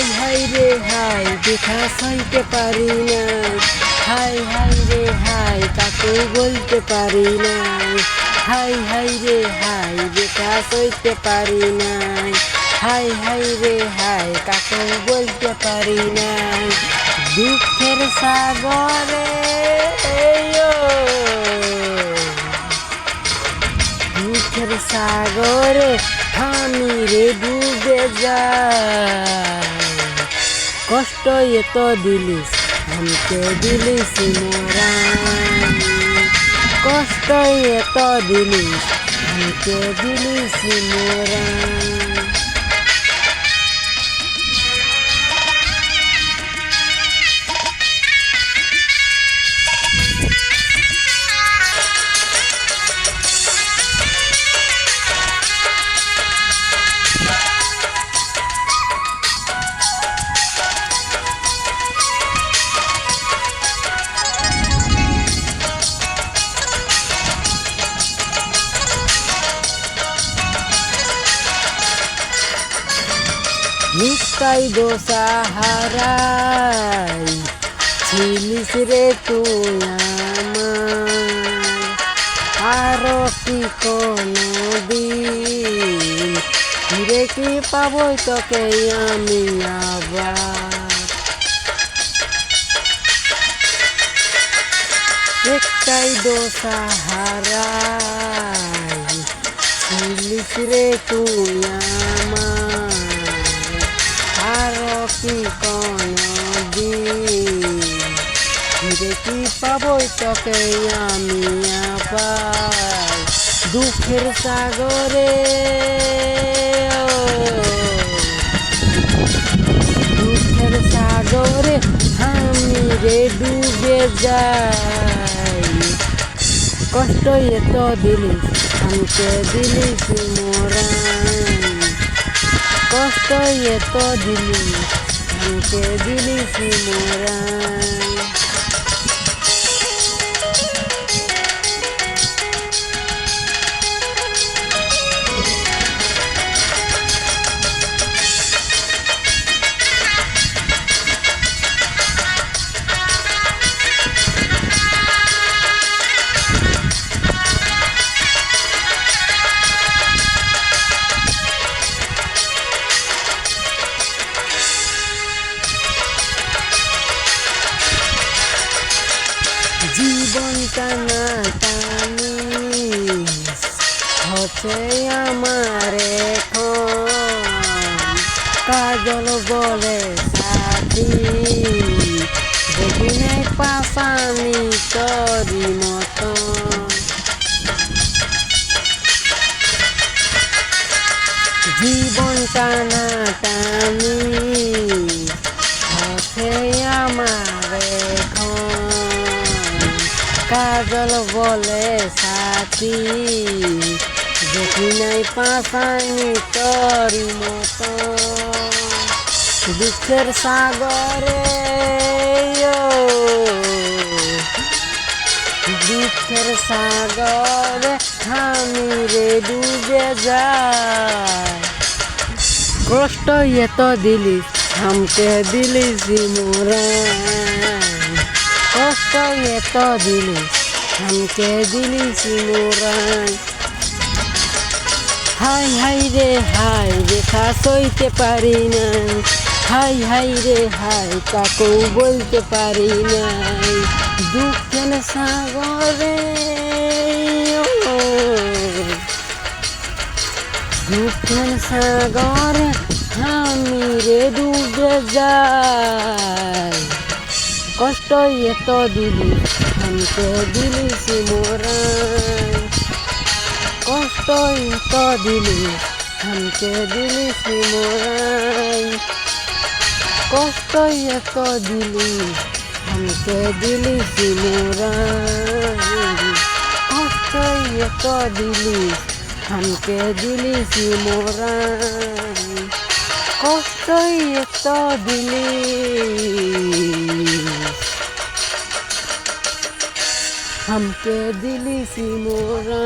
High high রে high দেখা সইতে পারি না, হাই হাই রে হাই কাকু বলতে পারি না, হাই হাই রে হাই দেখা সইতে পারি না, হাই হাই রে হাই কাকু বলতে পারি না। দুঃখের সাগরে দুঃখের সাগরে আমি রে ডুবে যাই, কষ্ট এত দিলিস আমাকে দিলিস মরান, কষ্ট এত দিলিস আমাকে দিলিস মরান। নিশ্চয় দোসাহারাই ছিলিস রে তুই আমার, আরো কি কোনো দিন ফিরে কি পাবো তোকে আমি আবার। একটাই দোসাহারাই ছিলিস রে তুই আমার, আরো কি কোনো দিন ফিরে কি পাবো তোকে আমি আবার। দুঃখের সাগরে দুঃখের সাগরে আমি রে ডুবে যাই, কষ্ট এত দিলিস আমাকে দিলিস মরান, কষ্ট এত দিলিস আমাকে দিলিস মরান। জীবন টানা টানি হচ্ছে আমার এখন, কাজল বলে সাথী দেখি নাই পাশানি তোরি মতন। জীবন টানা টানি হচ্ছে আমার এখন, কাজল বলে সাথী দেখি নাই পাশানি তোরি মতন। দুঃখের সাগরে দুঃখের সাগরে আমি রে ডুবে যাই, কষ্ট এত দিলিস আমাকে দিলিস মরান, কষ্ট এত দিলিস আমাকে দিলিস মরান। হাই হাই রে হাই দেখা সইতে পারি না, হাই হাই রে হাই কাকু বলতে পারি নাই। দুঃখের সাগরে দুঃখের সাগরে আমি রে ডুবে যাই, কষ্ট এত দিলিস আমাকে দিলিস মরান, কষ্ট এত দিলিস আমাকে দিলিস মরান, কষ্ট এত দিলিস আমাকে দিলিস মরান, কষ্ট এত দিলিস আমাকে দিলিস মরান, কষ্ট এত দিলিস हमके दिली सी मोरा।